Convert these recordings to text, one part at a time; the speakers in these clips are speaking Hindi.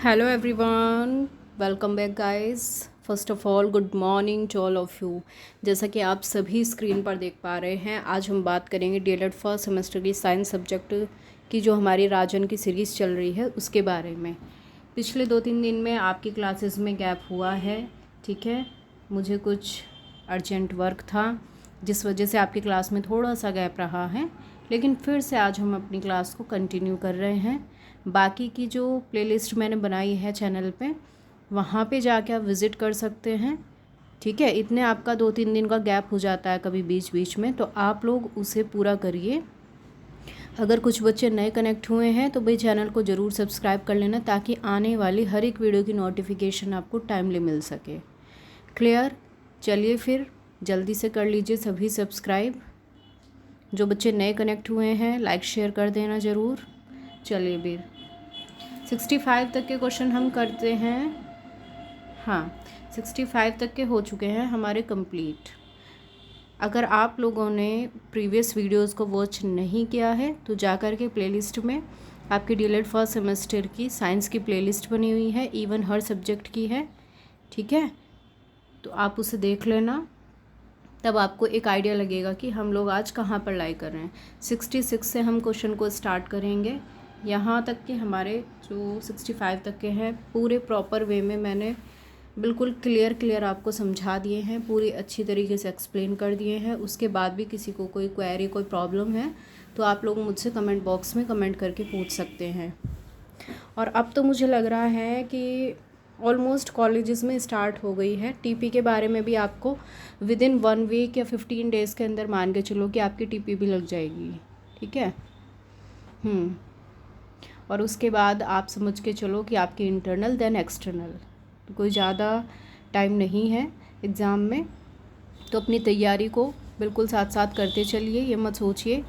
Hello everyone, welcome back guys. First of all good morning to all of you. जैसा कि आप सभी स्क्रीन पर देख पा रहे हैं, आज हम बात करेंगे डीएलएड फर्स्ट सेमेस्टर की साइंस सब्जेक्ट की जो हमारी राजन की सीरीज़ चल रही है उसके बारे में। पिछले 2-3 दिन में आपकी क्लासेस में गैप हुआ है, ठीक है। मुझे कुछ अर्जेंट वर्क था जिस वजह से आपकी क्लास में थोड़ा सा गैप रहा है, लेकिन फिर से आज हम अपनी क्लास को कंटिन्यू कर रहे हैं। बाकी की जो प्लेलिस्ट मैंने बनाई है चैनल पे, वहाँ पे जाके आप विज़िट कर सकते हैं, ठीक है। इतने आपका 2-3 दिन का गैप हो जाता है कभी बीच बीच में, तो आप लोग उसे पूरा करिए। अगर कुछ बच्चे नए कनेक्ट हुए हैं तो भाई चैनल को ज़रूर सब्सक्राइब कर लेना, ताकि आने वाली हर एक वीडियो की नोटिफिकेशन आपको टाइमली मिल सके। क्लियर? चलिए फिर जल्दी से कर लीजिए सभी सब्सक्राइब। जो बच्चे नए कनेक्ट हुए हैं लाइक शेयर कर देना ज़रूर। चलिए फिर 65 तक के क्वेश्चन हम करते हैं। हाँ, 65 तक के हो चुके हैं हमारे कंप्लीट। अगर आप लोगों ने प्रीवियस वीडियोस को वॉच नहीं किया है तो जाकर के प्लेलिस्ट में आपकी डीएलएड फर्स्ट सेमेस्टर की साइंस की प्लेलिस्ट बनी हुई है, इवन हर सब्जेक्ट की है, ठीक है। तो आप उसे देख लेना, तब आपको एक आइडिया लगेगा कि हम लोग आज कहाँ पर लाई कर रहे हैं। 66 से हम क्वेश्चन को स्टार्ट करेंगे। यहाँ तक के हमारे जो 65 तक के हैं पूरे प्रॉपर वे में मैंने बिल्कुल क्लियर आपको समझा दिए हैं, पूरी अच्छी तरीके से एक्सप्लेन कर दिए हैं। उसके बाद भी किसी को कोई क्वेरी कोई प्रॉब्लम है तो आप लोग मुझसे कमेंट बॉक्स में कमेंट करके पूछ सकते हैं। और अब तो मुझे लग रहा है कि ऑलमोस्ट कॉलेजेस में स्टार्ट हो गई है। टीपी के बारे में भी आपको विदिन 1 वीक या 15 डेज़ के अंदर मान के चलो कि आपकी टीपी भी लग जाएगी, ठीक है। और उसके बाद आप समझ के चलो कि आपकी इंटरनल देन एक्सटर्नल, तो कोई ज़्यादा टाइम नहीं है एग्ज़ाम में। तो अपनी तैयारी को बिल्कुल साथ साथ करते चलिए। ये मत सोचिए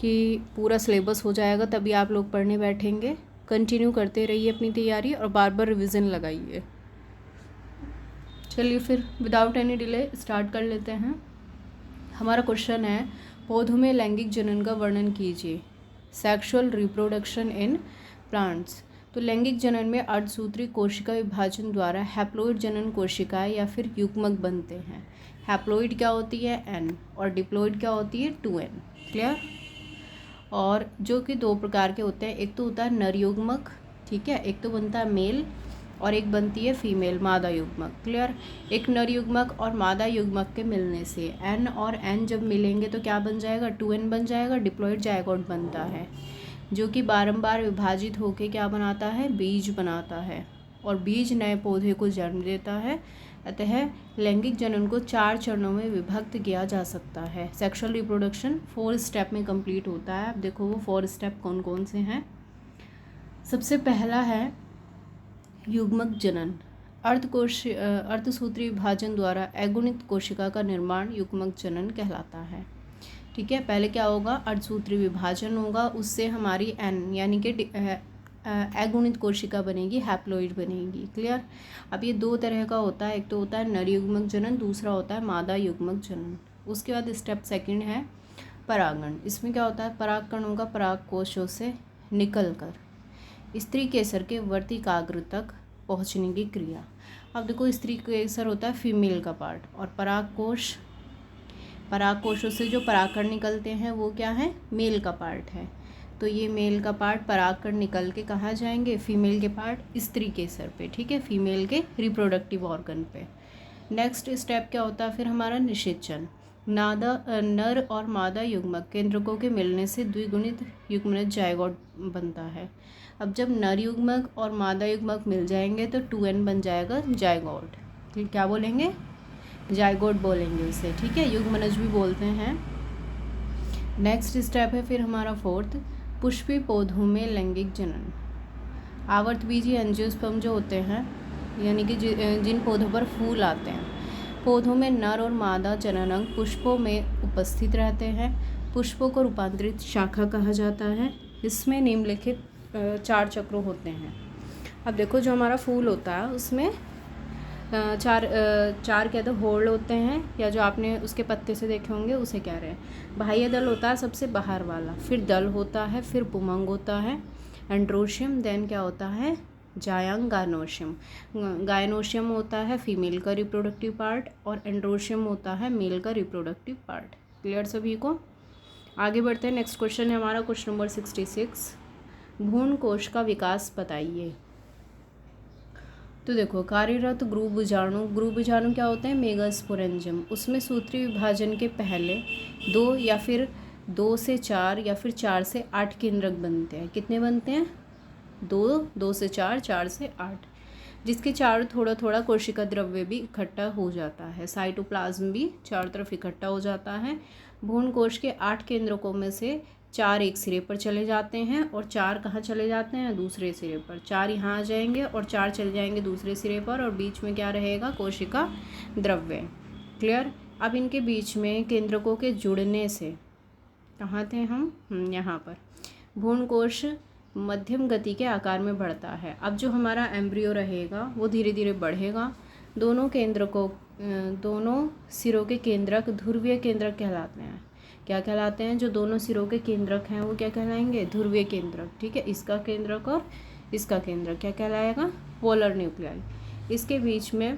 कि पूरा सिलेबस हो जाएगा तभी आप लोग पढ़ने बैठेंगे। कंटिन्यू करते रहिए अपनी तैयारी और बार बार रिवीजन लगाइए। चलिए फिर विदाउट एनी डिले स्टार्ट कर लेते हैं। हमारा क्वेश्चन है, पौधों में लैंगिक जनन का वर्णन कीजिए। Sexual reproduction in plants. तो लैंगिक जनन में अर्धसूत्री कोशिका विभाजन द्वारा हैप्लॉइड जनन कोशिकाएं या फिर युग्मक बनते हैं। हैप्लॉइड क्या होती है? N, और डिप्लॉइड क्या होती है? 2N। क्लियर? और जो कि 2 प्रकार के होते हैं, एक तो होता है नर युग्मक, ठीक है, एक तो बनता है मेल और एक बनती है फीमेल मादा युग्मक। क्लियर? एक नर युग्मक और मादा युग्मक के मिलने से N और N जब मिलेंगे तो क्या बन जाएगा? 2N बन जाएगा, डिप्लॉइड जायगोट बनता है, जो कि बारंबार विभाजित होकर क्या बनाता है? बीज बनाता है, और बीज नए पौधे को जन्म देता है। अतः लैंगिक जनन को 4 चरणों में विभक्त किया जा सकता है। सेक्सुअल रिप्रोडक्शन 4 स्टेप में कंप्लीट होता है। अब देखो वो 4 स्टेप कौन कौन से हैं। सबसे पहला है युग्मक जनन। अर्धसूत्री विभाजन द्वारा अगुणित कोशिका का निर्माण युग्मक जनन कहलाता है, ठीक है। पहले क्या होगा? अर्धसूत्री विभाजन होगा, उससे हमारी N यानी कि अगुणित कोशिका बनेगी, हैप्लॉइड बनेगी। क्लियर? अब ये 2 तरह का होता है, एक तो होता है नर युग्मक जनन, दूसरा होता है मादा युग्मक जनन। उसके बाद स्टेप सेकंड है परागण। इसमें क्या होता है? परागकणों का पराग कोशों से निकलकर स्त्री केसर के वर्तिकाग्र तक पहुंचने की क्रिया। अब देखो, स्त्री केसर होता है फीमेल का पार्ट, और पराग कोशों से जो परागकण निकलते हैं वो क्या है? मेल का पार्ट है। तो ये मेल का पार्ट परागकण निकल के कहाँ जाएंगे? फीमेल के पार्ट स्त्री केसर पे, ठीक है, फीमेल के रिप्रोडक्टिव ऑर्गन पे। नेक्स्ट स्टेप क्या होता है फिर हमारा? निषेचन। नर और मादा युग्मक केंद्रकों के मिलने से द्विगुणित युग्मनज जायगोट बनता है। अब जब नर युग्मक और मादा युग्मक मिल जाएंगे तो 2N बन जाएगा, जायगोट। क्या बोलेंगे? जायगोट बोलेंगे उसे, ठीक है, युग्मनज भी बोलते हैं। नेक्स्ट स्टेप है फिर हमारा 4th, पुष्पी पौधों में लैंगिक जनन। आवर्तबीजी एंजियोस्पर्म जो होते हैं, यानी कि जिन पौधों पर फूल आते हैं, पौधों में नर और मादा जननांग पुष्पों में उपस्थित रहते हैं। पुष्पों को रूपांतरित शाखा कहा जाता है। इसमें निम्नलिखित 4 चक्र होते हैं। अब देखो, जो हमारा फूल होता है उसमें चार क्या तो होल होते हैं, या जो आपने उसके पत्ते से देखे होंगे उसे कह रहे हैं। बाह्य दल होता है सबसे बाहर वाला, फिर दल होता है, फिर पुमंग होता है, एंड्रोशियम, देन क्या होता है? जायांग गायनोशियम। गायनोशियम होता है फीमेल का रिप्रोडक्टिव पार्ट और एंड्रोशियम होता है मेल का रिप्रोडक्टिव पार्ट। क्लियर सभी को? आगे बढ़ते हैं। नेक्स्ट क्वेश्चन है हमारा क्वेश्चन नंबर 66। भ्रूण कोश का विकास बताइए। तो देखो, कार्यरत गुरु बीजाणु क्या होते हैं? मेगास्पोरेंजियम। उसमें सूत्री विभाजन के पहले 2 या फिर 2 से 4 या फिर 4 से 8 केंद्रक बनते हैं। कितने बनते हैं? 2 से 4, 4 से 8, जिसके चारों थोड़ा थोड़ा कोशिका द्रव्य भी इकट्ठा हो जाता है। साइटोप्लाज्म भी चारों तरफ इकट्ठा हो जाता है। भ्रूण कोश के 8 केंद्रकों में से 4 एक सिरे पर चले जाते हैं और 4 कहाँ चले जाते हैं? दूसरे सिरे पर। 4 यहाँ आ जाएंगे और 4 चले जाएंगे दूसरे सिरे पर, और बीच में क्या रहेगा? कोशिका द्रव्य। क्लियर? अब इनके बीच में केंद्रकों के जुड़ने से, कहाँ थे हम? यहाँ पर। भ्रूण कोश मध्यम गति के आकार में बढ़ता है। अब जो हमारा एम्ब्रियो रहेगा वो धीरे धीरे बढ़ेगा। दोनों सिरों के केंद्रक ध्रुवीय केंद्रक कहलाते हैं। क्या कहलाते हैं? जो दोनों सिरों के केंद्रक हैं वो क्या कहलाएंगे? ध्रुवीय केंद्रक। ठीक है, इसका केंद्रक और इसका केंद्रक क्या कहलाएगा? Polar nuclei. इसके बीच में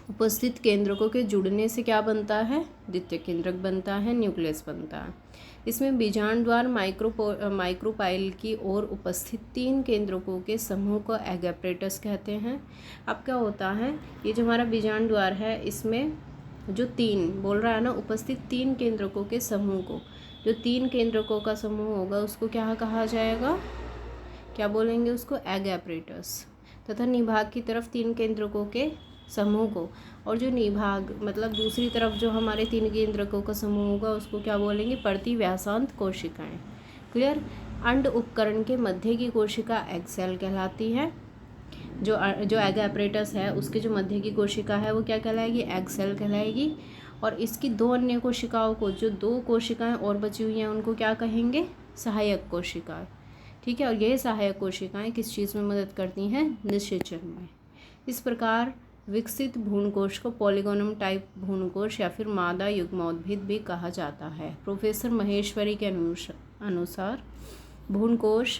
उपस्थित केंद्रकों के जुड़ने से क्या बनता है? द्वितीय केंद्रक बनता है, न्यूक्लियस बनता है। इसमें बीजांड द्वार माइक्रोपाइल की ओर उपस्थित 3 केंद्रकों के समूह को एगैप्रेटस कहते हैं। अब क्या होता है? ये जो हमारा बीजांड द्वार है, इसमें जो 3 बोल रहा है ना, उपस्थित 3 केंद्रकों के समूह को, जो 3 केंद्रकों का समूह होगा उसको क्या कहा जाएगा? क्या बोलेंगे उसको? एगैप्रेटस। तथा निभाग की तरफ 3 केंद्रकों के समूह को, और जो निभाग मतलब दूसरी तरफ जो हमारे 3 केंद्रकों का समूह होगा उसको क्या बोलेंगे? प्रतिव्यासांत कोशिकाएं। क्लियर? अंड उपकरण के मध्य की कोशिका एग सेल कहलाती है। जो एग एपरेटस है उसके जो मध्य की कोशिका है वो क्या कहलाएगी? एग सेल कहलाएगी। और इसकी 2 अन्य कोशिकाओं को, जो 2 कोशिकाएं और बची हुई हैं, उनको क्या कहेंगे? सहायक कोशिका। ठीक है, और ये सहायक कोशिकाएं किस चीज़ में मदद करती हैं? निषेचन में। इस प्रकार विकसित भ्रूणकोश को पॉलीगोनम टाइप भ्रूणकोश या फिर मादा युग्मोद्भिद भी कहा जाता है। प्रोफेसर महेश्वरी के अनुसार भ्रूणकोश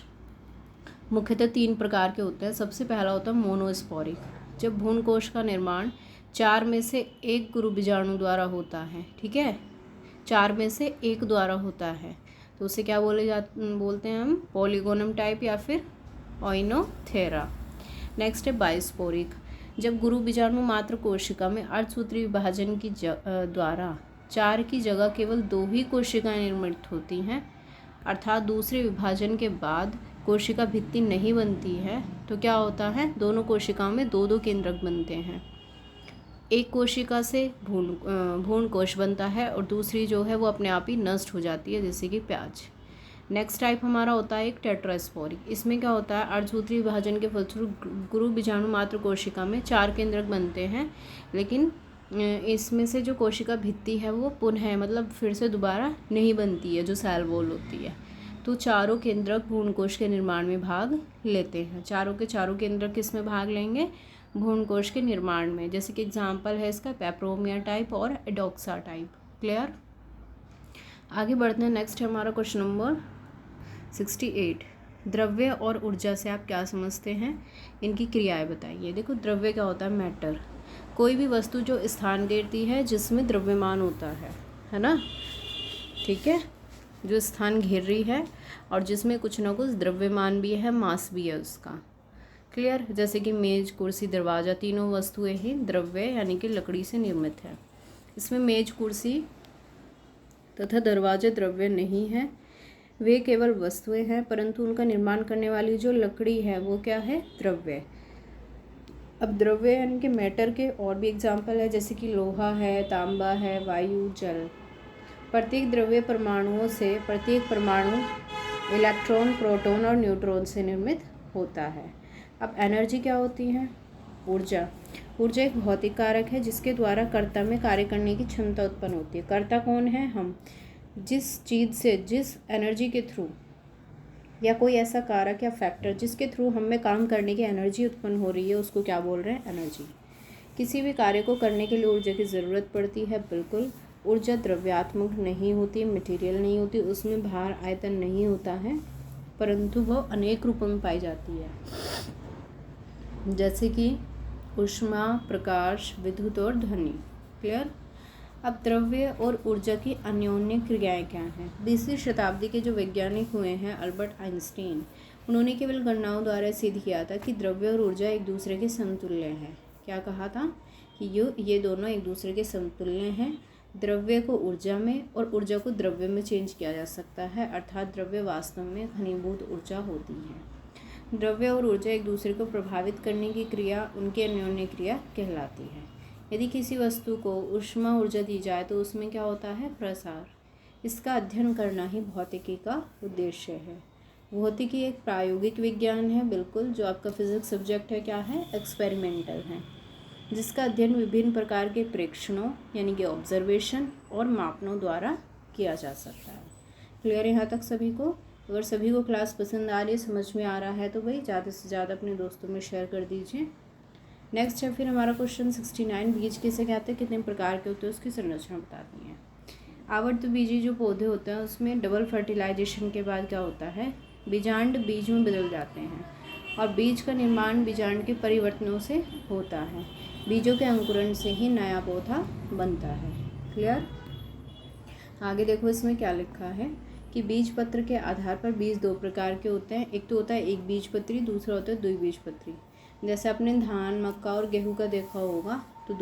मुख्यतः 3 प्रकार के होते हैं। सबसे पहला होता है मोनोस्पोरिक। जब भ्रूणकोश का निर्माण 4 में से 1 गुरु बीजाणु द्वारा होता है। ठीक है, 4 में से 1 द्वारा होता है, तो उसे क्या बोलते हैं हम? पॉलीगोनम टाइप या फिर ओइनोथेरा। नेक्स्ट है बाइस्पोरिक। जब गुरु बीजाणु मात्र कोशिका में अर्धसूत्री विभाजन की द्वारा 4 की जगह केवल 2 ही कोशिकाएं निर्मित होती हैं, अर्थात दूसरे विभाजन के बाद कोशिका भित्ति नहीं बनती है, तो क्या होता है? दोनों कोशिकाओं में 2-2 केंद्रक बनते हैं। एक कोशिका से भ्रूण कोश बनता है और दूसरी जो है वो अपने आप ही नष्ट हो जाती है, जैसे कि प्याज। नेक्स्ट टाइप हमारा होता है एक टेट्रास्पोरिक। इसमें क्या होता है? अर्धसूत्री विभाजन के फलस्वरूप गुरु बीजाणु मात्र कोशिका में 4 केंद्रक बनते हैं, लेकिन इसमें से जो कोशिका भित्ति है वो पुनः मतलब फिर से दोबारा नहीं बनती है, जो सेल वॉल होती है। तो चारों केंद्रक भ्रूणकोश के निर्माण में भाग लेते हैं। चारों के चारों केंद्रक किस में भाग लेंगे? भ्रूणकोश के निर्माण में। जैसे कि एग्जाम्पल है इसका पेप्रोमिया टाइप और एडोक्सा टाइप। क्लियर? आगे बढ़ते हैं। नेक्स्ट है हमारा क्वेश्चन नंबर 68। द्रव्य और ऊर्जा से आप क्या समझते हैं? इनकी क्रियाएं बताइए। देखो, द्रव्य क्या होता है? मैटर। कोई भी वस्तु जो स्थान घेरती है जिसमें द्रव्यमान होता है ना? ठीक है, जो स्थान घेर रही है और जिसमें कुछ ना कुछ द्रव्यमान भी है, मास भी है उसका। क्लियर? जैसे कि मेज, कुर्सी, दरवाज़ा, तीनों वस्तुएं ही द्रव्य यानी कि लकड़ी से निर्मित है। इसमें मेज, कुर्सी तथा दरवाजे द्रव्य नहीं है, वे केवल वस्तुएं हैं, परंतु उनका निर्माण करने वाली जो लकड़ी है वो क्या है? द्रव्य। अब द्रव्य यानी कि मैटर के और भी एग्जाम्पल है, जैसे कि लोहा है, तांबा है, वायु, जल। प्रत्येक द्रव्य परमाणुओं से प्रत्येक परमाणु इलेक्ट्रॉन, प्रोटॉन और न्यूट्रॉन से निर्मित होता है। अब एनर्जी क्या होती है? ऊर्जा। ऊर्जा एक भौतिक कारक है जिसके द्वारा कर्ता में कार्य करने की क्षमता उत्पन्न होती है। कर्ता कौन है? हम। जिस चीज़ से, जिस एनर्जी के थ्रू, या कोई ऐसा कारक या फैक्टर जिसके थ्रू हमें काम करने की एनर्जी उत्पन्न हो रही है, उसको क्या बोल रहे हैं? एनर्जी। किसी भी कार्य को करने के लिए ऊर्जा की ज़रूरत पड़ती है। बिल्कुल। ऊर्जा द्रव्यात्मक नहीं होती, मटेरियल नहीं होती, उसमें भार, आयतन नहीं होता है, परंतु वह अनेक रूपों में पाई जाती है। जैसे कि ऊष्मा, प्रकाश, विद्युत और ध्वनि। क्लियर। अब द्रव्य और ऊर्जा की अन्योन्य क्रियाएं क्या हैं। 20वीं शताब्दी के जो वैज्ञानिक हुए हैं अल्बर्ट आइंस्टीन, उन्होंने केवल गणनाओं द्वारा सिद्ध किया था कि द्रव्य और ऊर्जा एक दूसरे के समतुल्य हैं। क्या कहा था कि ये दोनों एक दूसरे के समतुल्य हैं। द्रव्य को ऊर्जा में और ऊर्जा को द्रव्य में चेंज किया जा सकता है, अर्थात द्रव्य वास्तव में घनीभूत ऊर्जा होती है। द्रव्य और ऊर्जा एक दूसरे को प्रभावित करने की क्रिया उनकी अन्योन्य क्रिया कहलाती है। यदि किसी वस्तु को ऊष्मा ऊर्जा दी जाए तो उसमें क्या होता है, प्रसार। इसका अध्ययन करना ही भौतिकी का उद्देश्य है। भौतिकी एक प्रायोगिक विज्ञान है, बिल्कुल, जो आपका फिजिक्स सब्जेक्ट है, क्या है, एक्सपेरिमेंटल है, जिसका अध्ययन विभिन्न प्रकार के प्रेक्षणों यानी कि ऑब्जर्वेशन और मापनों द्वारा किया जा सकता है। क्लियर है यहाँ तक सभी को। अगर सभी को क्लास पसंद आ रही है, समझ में आ रहा है, तो भाई ज़्यादा से ज़्यादा अपने दोस्तों में शेयर कर दीजिए। नेक्स्ट है फिर हमारा क्वेश्चन 69, बीज किसे कहते हैं, कितने प्रकार के होते हैं, उसकी संरचना बताती है। आवर्तबीजी जो पौधे होते हैं उसमें डबल फर्टिलाइजेशन के बाद क्या होता है, बीजांड बीज में बदल जाते हैं और बीज का निर्माण बीजांड के परिवर्तनों से होता है। बीजों के अंकुरण से ही नया पौधा बनता है। क्लियर। आगे देखो इसमें क्या लिखा है कि बीज पत्र के आधार पर बीज दो प्रकार के होते हैं। एक तो होता है एक बीजपत्री, दूसरा होता है द्विबीजपत्री। जैसे आपने धान, मक्का और गेहूं का देखा होगा तो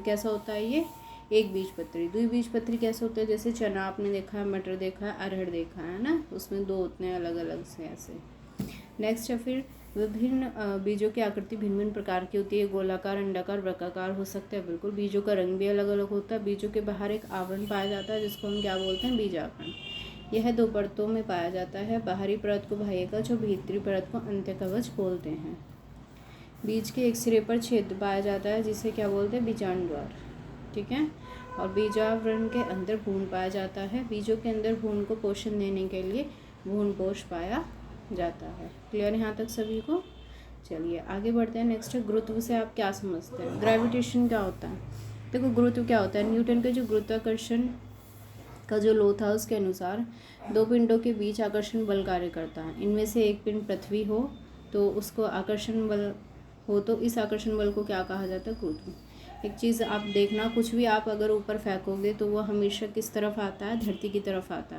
कैसा होता है ये, एक बीजपत्री। द्विबीजपत्री कैसे होते हैं, जैसे चना आपने देखा है, मटर देखा है, अरहर देखा है ना, उसमें दो होते हैं अलग अलग से ऐसे। नेक्स्ट है फिर विभिन्न बीजों की आकृति भिन्न भिन्न प्रकार की होती है। गोलाकार, अंडाकार, वृत्ताकार हो सकते हैं, बिल्कुल। बीजों का रंग भी अलग अलग होता है। बीजों के बाहर एक आवरण पाया जाता है जिसको हम क्या बोलते हैं, बीजावरण। यह दो परतों में पाया जाता है। बाहरी परत को बाह्यकवच और भीतरी परत को अंत्यकवच बोलते हैं। बीज के एक सिरे पर छेद पाया जाता है जिसे क्या बोलते हैं, बीजांड द्वार। ठीक है। और बीजावरण के अंदर भ्रूण पाया जाता है। बीजों के अंदर भ्रूण को पोषण देने के लिए भ्रूणपोष पाया जाता है। क्लियर यहाँ तक सभी को। चलिए आगे बढ़ते हैं। नेक्स्ट है गुरुत्व से आप क्या समझते हैं। ग्रेविटेशन क्या होता है। देखो गुरुत्व क्या होता है, न्यूटन के जो गुरुत्वाकर्षण का जो लॉ था उसके अनुसार दो पिंडों के बीच आकर्षण बल कार्य करता है। इनमें से एक पिंड पृथ्वी हो तो उसको आकर्षण बल हो तो इस आकर्षण बल को क्या कहा जाता है, गुरुत्व। एक चीज़ आप देखना, कुछ भी आप अगर ऊपर फेंकोगे तो वह हमेशा किस तरफ आता है, धरती की तरफ आता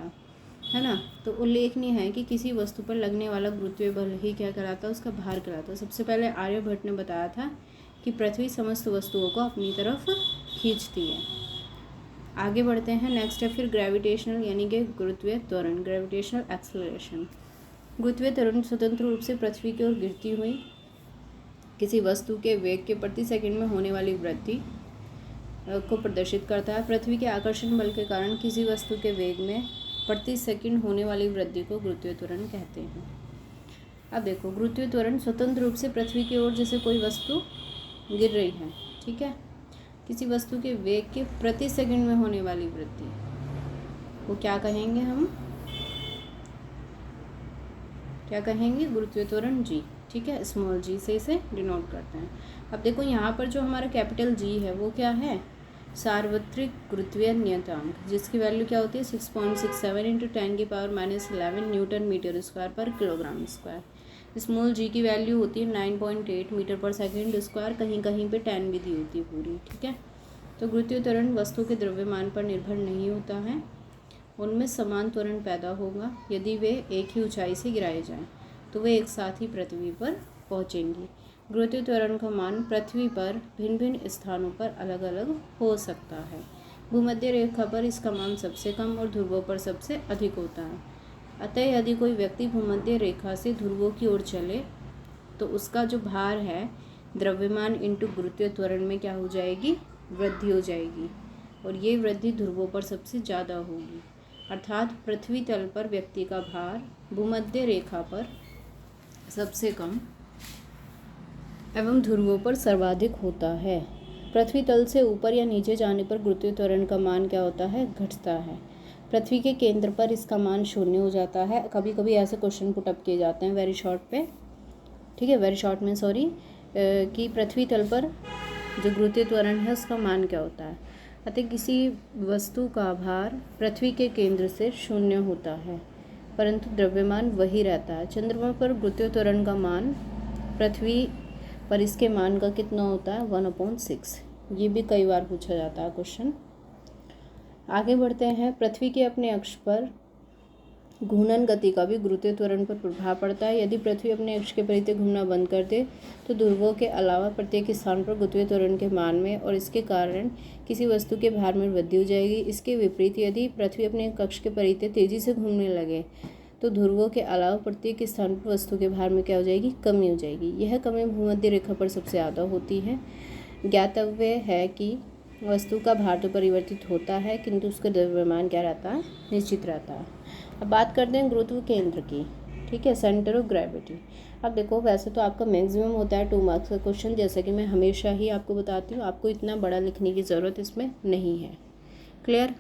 है ना। तो उल्लेखनीय है कि किसी वस्तु पर लगने वाला गुरुत्वीय बल ही क्या कहलाता है, उसका भार कहलाता है। सबसे पहले आर्यभट्ट ने बताया था कि पृथ्वी समस्त वस्तुओं को अपनी तरफ खींचती है। आगे बढ़ते हैं। नेक्स्ट है फिर ग्रेविटेशनल यानी कि गुरुत्वीय त्वरण, ग्रेविटेशनल एक्सेलरेशन। गुरुत्वीय त्वरण स्वतंत्र रूप से पृथ्वी की ओर गिरती हुई किसी वस्तु के वेग के प्रति सेकंड में होने वाली वृद्धि को प्रदर्शित करता है। पृथ्वी के आकर्षण बल के कारण किसी वस्तु के वेग में प्रति सेकंड होने वाली वृद्धि को गुरुत्वीय त्वरण कहते हैं। अब देखो गुरुत्वीय त्वरण स्वतंत्र रूप से पृथ्वी की ओर जैसे कोई वस्तु गिर रही है, ठीक है, किसी वस्तु के वेग के प्रति सेकंड में होने वाली वृद्धि को क्या कहेंगे, हम क्या कहेंगे, गुरुत्वीय त्वरण जी। ठीक है, स्मॉल जी से इसे डिनोट करते हैं। अब देखो यहाँ पर जो हमारा कैपिटल जी है वो क्या है, सार्वत्रिक गुरुत्वीय नियतांक, जिसकी वैल्यू क्या होती है 6.67 इंटू 10⁻⁻11 न्यूटन मीटर स्क्वायर पर किलोग्राम स्क्वायर। स्मॉल जी की वैल्यू होती है 9.8 मीटर पर सेकेंड स्क्वायर, कहीं कहीं पे 10 भी दी होती है पूरी। ठीक है, तो गुरुत्वीय त्वरण वस्तु के द्रव्यमान पर निर्भर नहीं होता है, उनमें समान त्वरण पैदा होगा। यदि वे एक ही ऊंचाई से गिराए जाएं तो वे एक साथ ही पृथ्वी पर पहुंचेंगी। गुरुत्वीय त्वरण का मान पृथ्वी पर भिन्न भिन्न स्थानों पर अलग अलग हो सकता है। भूमध्य रेखा पर इसका मान सबसे कम और ध्रुवों पर सबसे अधिक होता है। अतः यदि कोई व्यक्ति भूमध्य रेखा से ध्रुवों की ओर चले तो उसका जो भार है द्रव्यमान इंटू गुरुत्वीय त्वरण में क्या हो जाएगी, वृद्धि हो जाएगी, और ये वृद्धि ध्रुवों पर सबसे ज़्यादा होगी। अर्थात पृथ्वी तल पर व्यक्ति का भार भूमध्य रेखा पर सबसे कम एवं ध्रुवों पर सर्वाधिक होता है। पृथ्वी तल से ऊपर या नीचे जाने पर गुरुत्वीय त्वरण का मान क्या होता है, घटता है। पृथ्वी के केंद्र पर इसका मान 0 हो जाता है। कभी कभी ऐसे क्वेश्चन पुटअप किए जाते हैं वेरी शॉर्ट पे, ठीक है, वेरी शॉर्ट में सॉरी, कि पृथ्वी तल पर जो गुरुत्वीय त्वरण है उसका मान क्या होता है। अतः किसी वस्तु का भार पृथ्वी के केंद्र से 0 होता है परंतु द्रव्यमान वही रहता है। चंद्रमा पर गुरुत्वीय त्वरण का मान पृथ्वी पर इसके मान का कितना होता है 1/6। ये भी कई बार पूछा जाता है क्वेश्चन। आगे बढ़ते हैं। पृथ्वी के अपने अक्ष पर घूर्णन गति का भी गुरुत्वीय त्वरण पर प्रभाव पड़ता है। यदि पृथ्वी अपने अक्ष के परिधि घूमना बंद कर दे तो ध्रुवों के अलावा प्रत्येक स्थान पर गुरुत्वीय त्वरण के मान में और इसके कारण किसी वस्तु के भार में वृद्धि हो जाएगी। इसके विपरीत यदि पृथ्वी अपने कक्ष के परिधि तेजी से घूमने लगे तो ध्रुवों के अलावा प्रत्येक स्थान पर वस्तु के भार में क्या हो जाएगी, कमी हो जाएगी। यह कमी भूमध्य रेखा पर सबसे ज़्यादा होती है। ज्ञातव्य है कि वस्तु का भार तो परिवर्तित होता है किंतु उसका द्रव्यमान क्या रहता है, निश्चित रहता है। अब बात करते हैं गुरुत्व केंद्र की, ठीक है, सेंटर ऑफ ग्रेविटी। अब देखो वैसे तो आपका मैक्सिमम होता है 2 मार्क्स का क्वेश्चन, जैसा कि मैं हमेशा ही आपको बताती हूँ। आपको इतना बड़ा लिखने की ज़रूरत इसमें नहीं है। क्लियर?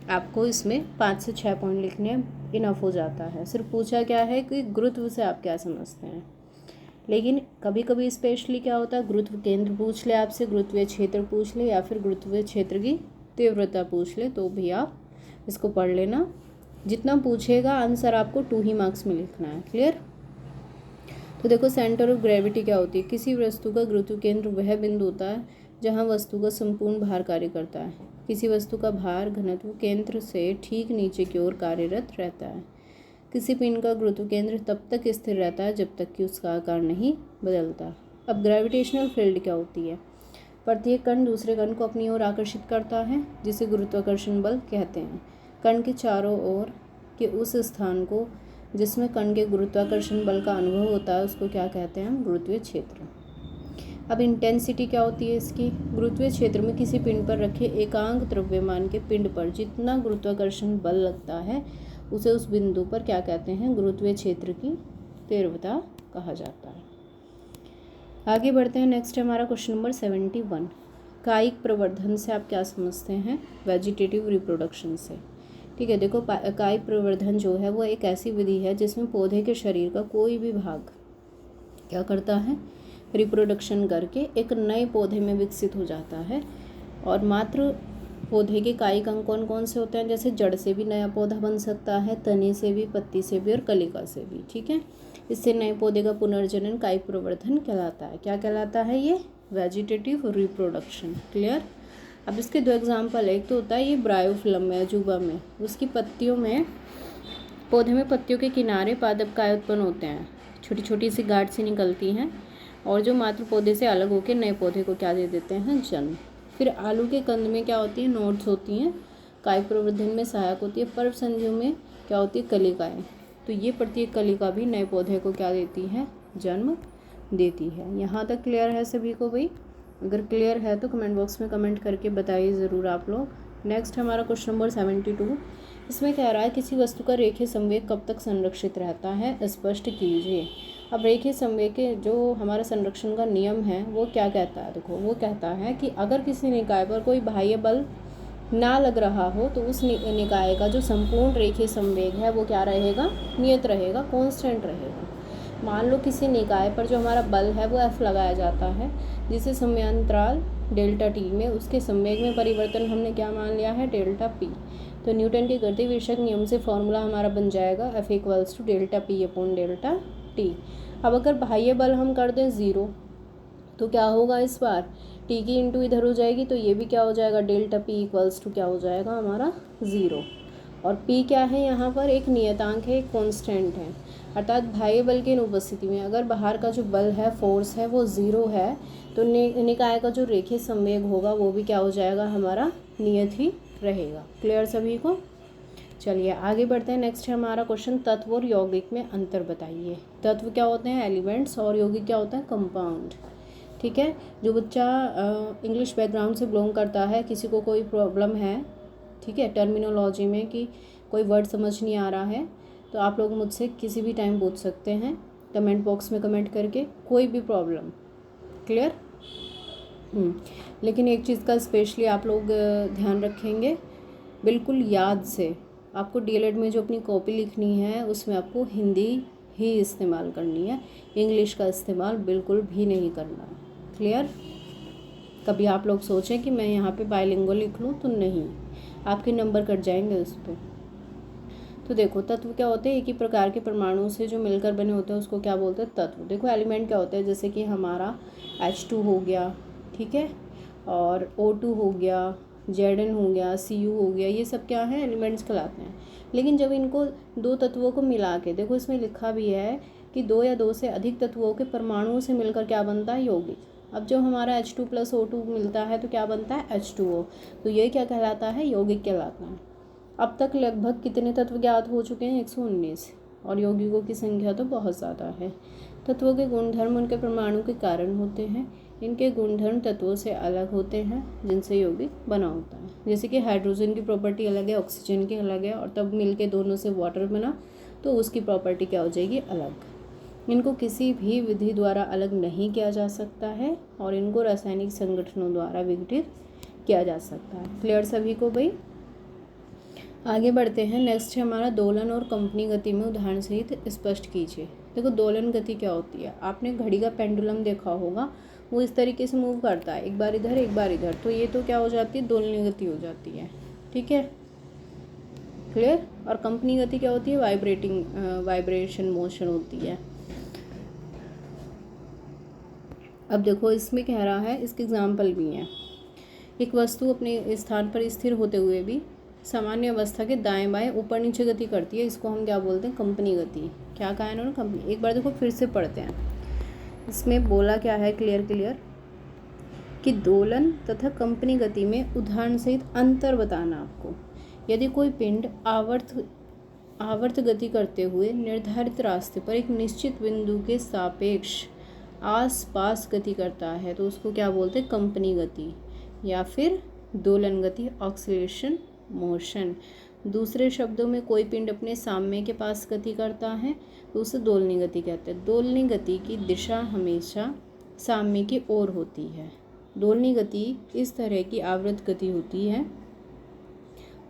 आपको इसमें 5 से 6 पॉइंट लिखने इनफ हो जाता है। सिर्फ पूछा क्या है कि गुरुत्व से आप क्या समझते हैं। लेकिन कभी कभी स्पेशली क्या होता है, गुरुत्व केंद्र पूछ ले आपसे, गुरुत्वीय क्षेत्र पूछ ले, या फिर गुरुत्वीय क्षेत्र की तीव्रता पूछ ले, तो भी आप इसको पढ़ लेना। जितना पूछेगा आंसर आपको 2 ही मार्क्स में लिखना है। क्लियर? तो देखो सेंटर ऑफ ग्रेविटी क्या होती है। किसी वस्तु का गुरुत्व केंद्र वह बिंदु होता है जहाँ वस्तु का संपूर्ण भार कार्य करता है। किसी वस्तु का भार घनत्व केंद्र से ठीक नीचे की ओर कार्यरत रहता है। किसी पिंड का गुरुत्व केंद्र तब तक स्थिर रहता है जब तक कि उसका आकार नहीं बदलता। अब ग्रेविटेशनल फील्ड क्या होती है। प्रत्येक कण दूसरे कण को अपनी ओर आकर्षित करता है, जिसे गुरुत्वाकर्षण बल कहते हैं। कण के चारों ओर के उस स्थान को जिसमें कण के गुरुत्वाकर्षण बल का अनुभव होता है उसको क्या कहते हैं, गुरुत्वीय क्षेत्र। अब इंटेंसिटी क्या होती है इसकी। गुरुत्वीय क्षेत्र में किसी पिंड पर रखे एकांक द्रव्यमान के पिंड पर जितना गुरुत्वाकर्षण बल लगता है उसे उस बिंदु पर क्या कहते हैं, गुरुत्वीय क्षेत्र की तीव्रता कहा जाता है। आगे बढ़ते हैं। नेक्स्ट हमारा क्वेश्चन नंबर 71। कायिक प्रवर्धन से आप क्या समझते हैं, वेजिटेटिव रिप्रोडक्शन से। ठीक है, देखो कायिक प्रवर्धन जो है वो एक ऐसी विधि है जिसमें पौधे के शरीर का कोई भी भाग क्या करता है, रिप्रोडक्शन करके एक नए पौधे में विकसित हो जाता है। और मात्र पौधे के कायिक अंग कौन कौन से होते हैं, जैसे जड़ से भी नया पौधा बन सकता है, तने से भी, पत्ती से भी और कलिका से भी। ठीक है, इससे नए पौधे का पुनर्जनन कायिक प्रवर्धन कहलाता है। क्या कहलाता है ये, वेजिटेटिव रिप्रोडक्शन। क्लियर? अब इसके 2 एग्जाम्पल है। एक तो होता है ये ब्रायोफिलम में, अजूबा में, उसकी पत्तियों में, पौधे में पत्तियों के किनारे पादपकाय उत्पन्न होते हैं, छोटी छोटी सी गांठ सी निकलती हैं और जो मात्र पौधे से अलग होकर नए पौधे को क्या दे देते हैं, जन्म। फिर आलू के कंद में क्या होती है, नोड्स होती हैं, कायिक प्रवर्धन में सहायक होती है। पर्वसंधियों में क्या होती है, कलिकाएँ। तो ये प्रत्येक कलिका भी नए पौधे को क्या देती है, जन्म देती है। यहाँ तक क्लियर है सभी को भाई? अगर क्लियर है तो कमेंट बॉक्स में कमेंट करके बताइए ज़रूर आप लोग। नेक्स्ट हमारा क्वेश्चन नंबर 72। इसमें कह रहा है किसी वस्तु का रेखीय संवेग कब तक संरक्षित रहता है, स्पष्ट कीजिए। अब रेखीय संवेग के जो हमारा संरक्षण का नियम है वो क्या कहता है, देखो वो कहता है कि अगर किसी निकाय पर कोई बाह्य बल ना लग रहा हो तो उस निकाय का जो संपूर्ण रेखीय संवेग है वो क्या रहेगा, नियत रहेगा, कांस्टेंट रहेगा। मान लो किसी निकाय पर जो हमारा बल है वो F लगाया जाता है, जिसे समयांतराल डेल्टा टी में उसके संवेग में परिवर्तन हमने क्या मान लिया है, डेल्टा पी। तो न्यूटन के गति विषयक नियम से फॉर्मूला हमारा बन जाएगा F = delta P upon delta T. अब अगर बाह्य बल हम कर दें 0 तो क्या होगा, इस बार टी की इंटू इधर हो जाएगी, तो ये भी क्या हो जाएगा, डेल्टा पी = क्या हो जाएगा हमारा 0। और p क्या है, यहाँ पर एक नियतांक है, एक कांस्टेंट है। अर्थात बाह्य बल की अनुपस्थिति में अगर बाहर का जो बल है, फोर्स है, वो 0 है तो निकाय का जो रेखीय संवेग होगा वो भी क्या हो जाएगा, हमारा नियत ही रहेगा। क्लियर सभी को? चलिए आगे बढ़ते हैं। नेक्स्ट है हमारा क्वेश्चन, तत्व और यौगिक में अंतर बताइए। तत्व क्या होते हैं, एलिमेंट्स, और यौगिक क्या होता है, कंपाउंड। ठीक है, जो बच्चा इंग्लिश बैकग्राउंड से बिलोंग करता है, किसी को कोई प्रॉब्लम है, ठीक है, टर्मिनोलॉजी में कि कोई वर्ड समझ नहीं आ रहा है, तो आप लोग मुझसे किसी भी टाइम पूछ सकते हैं कमेंट बॉक्स में कमेंट करके, कोई भी प्रॉब्लम। क्लियर? लेकिन एक चीज़ का स्पेशली आप लोग ध्यान रखेंगे, बिल्कुल याद से आपको डीएलएड में जो अपनी कॉपी लिखनी है उसमें आपको हिंदी ही इस्तेमाल करनी है, इंग्लिश का इस्तेमाल बिल्कुल भी नहीं करना है। क्लियर? कभी आप लोग सोचें कि मैं यहाँ पे बायलिंगुअल लिख लूँ, तो नहीं, आपके नंबर कट जाएंगे उस पर। तो देखो तत्व क्या होते हैं, एक ही प्रकार के परमाणुओं से जो मिलकर बने होते हैं उसको क्या बोलते हैं, तत्व। देखो एलिमेंट क्या होते हैं, जैसे कि हमारा H2 हो गया, ठीक है, और O2 हो गया, Zn हो गया, Cu हो गया, ये सब क्या है, एलिमेंट्स कहलाते हैं। लेकिन जब इनको दो तत्वों को मिला के, देखो इसमें लिखा भी है कि दो या दो से अधिक तत्वों के परमाणुओं से मिलकर क्या बनता है, यौगिक। अब जब हमारा H2 + O2 मिलता है तो क्या बनता है, H2O। तो ये क्या कहलाता है, यौगिक कहलाता है। अब तक लगभग कितने तत्व ज्ञात हो चुके हैं, 119, और यौगिकों की संख्या तो बहुत ज़्यादा है। तत्वों के गुणधर्म उनके परमाणु के कारण होते हैं। इनके गुणधर्म तत्वों से अलग होते हैं जिनसे यौगिक बना होता है। जैसे कि हाइड्रोजन की प्रॉपर्टी अलग है, ऑक्सीजन की अलग है, और तब मिलके दोनों से वाटर बना तो उसकी प्रॉपर्टी क्या हो जाएगी, अलग। इनको किसी भी विधि द्वारा अलग नहीं किया जा सकता है और इनको रासायनिक संगठनों द्वारा विघटित किया जा सकता है। क्लियर सभी को भाई। आगे बढ़ते हैं। नेक्स्ट है हमारा दोलन और कंपनी गति में उदाहरण सहित स्पष्ट कीजिए। देखो दोलन गति क्या होती है, आपने घड़ी का पेंडुलम देखा होगा, वो इस तरीके से मूव करता है, एक बार इधर एक बार इधर, तो ये तो क्या हो जाती है, दोलनी गति हो जाती है, ठीक है, क्लियर। और कंपनी गति क्या होती है, वाइब्रेशन मोशन होती है। अब देखो इसमें कह रहा है, इसके एग्जाम्पल भी हैं। एक वस्तु अपने स्थान पर स्थिर होते हुए भी सामान्य अवस्था के दाएं बाएं ऊपर नीचे गति करती है, इसको हम क्या बोलते हैं, कंपनी गति। क्या कहा है इन्होंने, कंपनी। एक बार देखो फिर से पढ़ते हैं। इसमें बोला क्या है, क्लियर कि दोलन तथा कंपनी गति में उदाहरण सहित अंतर बताना आपको। यदि कोई पिंड आवर्त गति करते हुए निर्धारित रास्ते पर एक निश्चित बिंदु के सापेक्ष आसपास गति करता है तो उसको क्या बोलते हैं, कंपनी गति, या फिर दोलन गति, ऑक्सीलेशन मोशन। दूसरे शब्दों में कोई पिंड अपने साम्य के पास गति करता है तो उसे दोलनी गति कहते हैं। दोलनी गति की दिशा हमेशा साम्य की ओर होती है। दोलनी गति इस तरह की आवर्त गति होती है,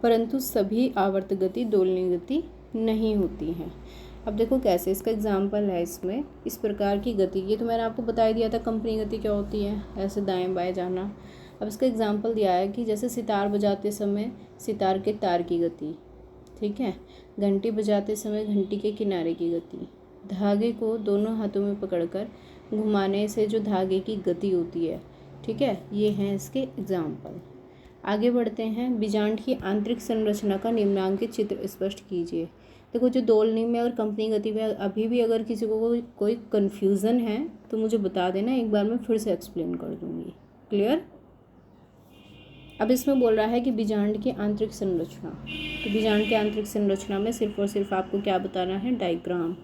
परंतु सभी आवर्त गति दोलनी गति नहीं होती है। अब देखो कैसे, इसका एग्जाम्पल है इसमें, इस प्रकार की गति, ये तो मैंने आपको बता ही दिया था कंपनी गति क्या होती है, ऐसे दाएं बाएं जाना। अब इसका एग्जाम्पल दिया है कि जैसे सितार बजाते समय सितार के तार की गति, ठीक है, घंटी बजाते समय घंटी के किनारे की गति, धागे को दोनों हाथों में पकड़कर घुमाने से जो धागे की गति होती है, ठीक है, ये हैं इसके एग्जाम्पल। आगे बढ़ते हैं। बीजांड की आंतरिक संरचना का निम्नांकित चित्र स्पष्ट कीजिए। देखो जो दोलनी में और कंपनी गति में अभी भी अगर किसी को कोई कन्फ्यूज़न है तो मुझे बता देना, एक बार मैं फिर से एक्सप्लेन कर दूँगी। क्लियर। अब इसमें बोल रहा है कि बीजांड की आंतरिक संरचना, तो बीजांड की आंतरिक संरचना में सिर्फ और सिर्फ आपको क्या बताना है, डायग्राम।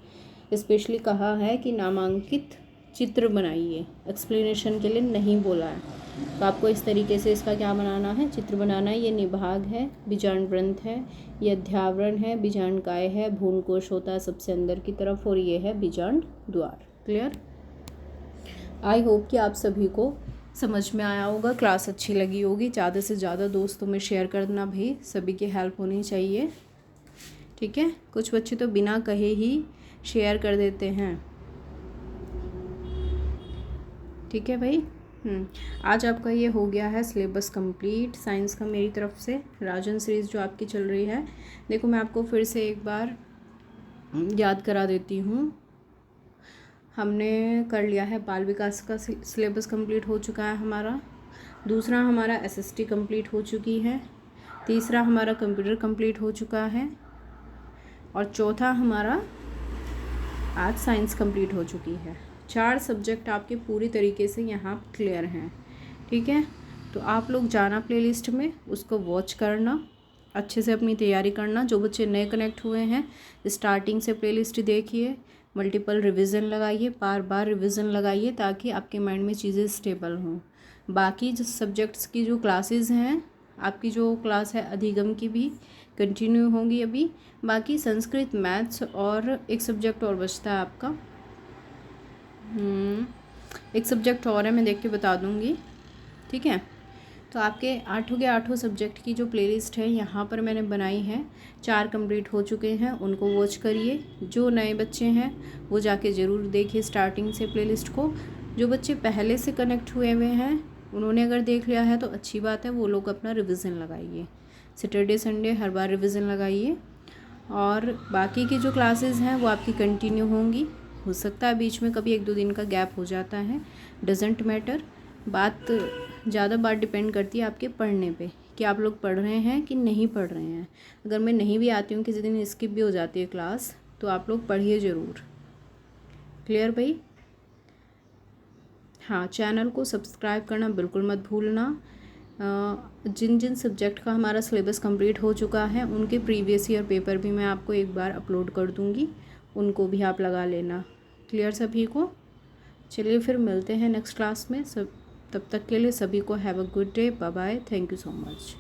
स्पेशली कहा है कि नामांकित चित्र बनाइए, एक्सप्लेनेशन के लिए नहीं बोला है। तो आपको इस तरीके से इसका क्या बनाना है, चित्र बनाना है। ये निभाग है, बीजांड ग्रंथ है, ये अध्यावरण है, बीजांड काय है, भ्रूणकोश होता है सबसे अंदर की तरफ, और ये है बीजांड द्वार। क्लियर। आई होप कि आप सभी को समझ में आया होगा, क्लास अच्छी लगी होगी। ज़्यादा से ज़्यादा दोस्तों में शेयर करना भाई, सभी की हेल्प होनी चाहिए, ठीक है। कुछ बच्चे तो बिना कहे ही शेयर कर देते हैं, ठीक है भाई। आज आपका ये हो गया है सिलेबस कंप्लीट साइंस का मेरी तरफ से, राजन सीरीज़ जो आपकी चल रही है। देखो मैं आपको फिर से एक बार याद करा देती हूँ। हमने कर लिया है बाल विकास का सिलेबस कंप्लीट हो चुका है हमारा, दूसरा हमारा एसएसटी कंप्लीट हो चुकी है, तीसरा हमारा कंप्यूटर कंप्लीट हो चुका है, और चौथा हमारा आज साइंस कंप्लीट हो चुकी है। 4 सब्जेक्ट आपके पूरी तरीके से यहाँ क्लियर हैं, ठीक है। तो आप लोग जाना प्लेलिस्ट में, उसको वॉच करना, अच्छे से अपनी तैयारी करना। जो बच्चे नए कनेक्ट हुए हैं स्टार्टिंग से प्लेलिस्ट देखिए, मल्टीपल रिवीजन लगाइए, बार बार रिवीजन लगाइए ताकि आपके माइंड में चीज़ें स्टेबल हों। बाकी जो सब्जेक्ट्स की जो क्लासेस हैं, आपकी जो क्लास है अधिगम की भी कंटिन्यू होंगी अभी। बाकी संस्कृत, मैथ्स और एक सब्जेक्ट और बचता है आपका, एक सब्जेक्ट और है, मैं देख के बता दूँगी, ठीक है। तो आपके 8 के 8 सब्जेक्ट की जो प्लेलिस्ट है यहाँ पर मैंने बनाई है, 4 कंप्लीट हो चुके हैं, उनको वॉच करिए। जो नए बच्चे हैं वो जाके ज़रूर देखिए स्टार्टिंग से प्लेलिस्ट को। जो बच्चे पहले से कनेक्ट हुए हैं उन्होंने अगर देख लिया है तो अच्छी बात है, वो लोग अपना रिवीजन लगाइए, सैटरडे संडे हर बार रिवीजन लगाइए। और बाकी की जो क्लासेस हैं वो आपकी कंटिन्यू होंगी। हो सकता है बीच में कभी 1-2 दिन का गैप हो जाता है, डजेंट मैटर। ज़्यादा बात डिपेंड करती है आपके पढ़ने पे कि आप लोग पढ़ रहे हैं कि नहीं पढ़ रहे हैं। अगर मैं नहीं भी आती हूँ, किसी दिन स्किप भी हो जाती है क्लास, तो आप लोग पढ़िए ज़रूर। क्लियर भाई? हाँ, चैनल को सब्सक्राइब करना बिल्कुल मत भूलना। जिन जिन सब्जेक्ट का हमारा सिलेबस कंप्लीट हो चुका है उनके प्रीवियस ईयर पेपर भी मैं आपको एक बार अपलोड कर दूँगी, उनको भी आप लगा लेना। क्लियर सभी को? चलिए फिर मिलते हैं नेक्स्ट क्लास में। तब तक के लिए सभी को have a good day. Bye bye. Thank you so much.